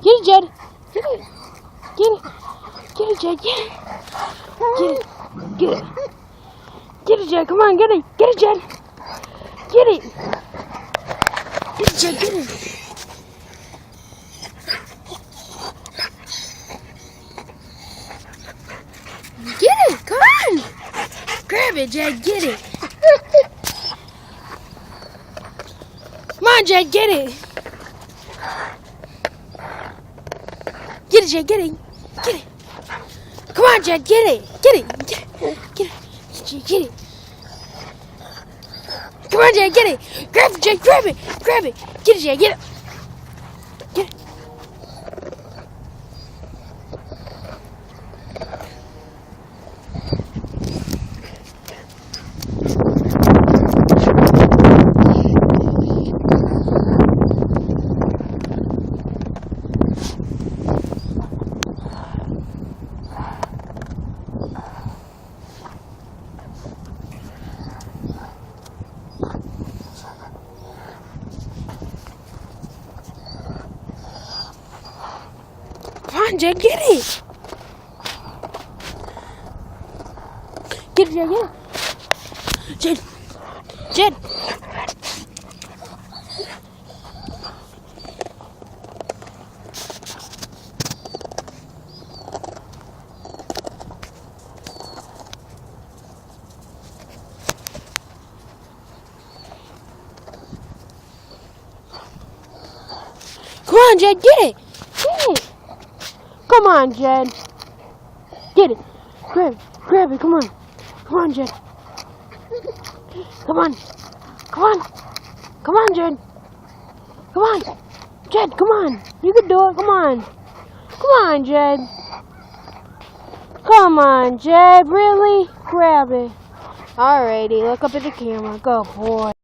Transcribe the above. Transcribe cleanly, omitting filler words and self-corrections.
Get it, Jed. Get it. Get it. Get it, Jed. Get it. Get it. Get it. Get it, Jed. Come on, get it. Get it, Jed. Get it. Get it, Jed. Get it. Get it. Come on. Grab it, Jed. Get it. Come on, Jed. Get it. Get it, Jed. Get it. Get it. Come on, Jed. Get it. Get it. Get it. Get it. Get it. Come on, Jed. Get it. Grab it, Jed. Grab it. Grab it. Get it, Jed. Get it. Get it. Come on, Jed, get it. Get it, Jed, get it. Jed. Jed. Come on, Jed, get it. Get it. Come on, Jed. Get it. Grab it. Grab it. Come on. Come on, Jed. Come on. Come on. Come on, Jed. Come on. Jed, come on. You can do it. Come on. Come on, Jed. Come on, Jed. Really? Grab it. Alrighty. Look up at the camera. Go, boy.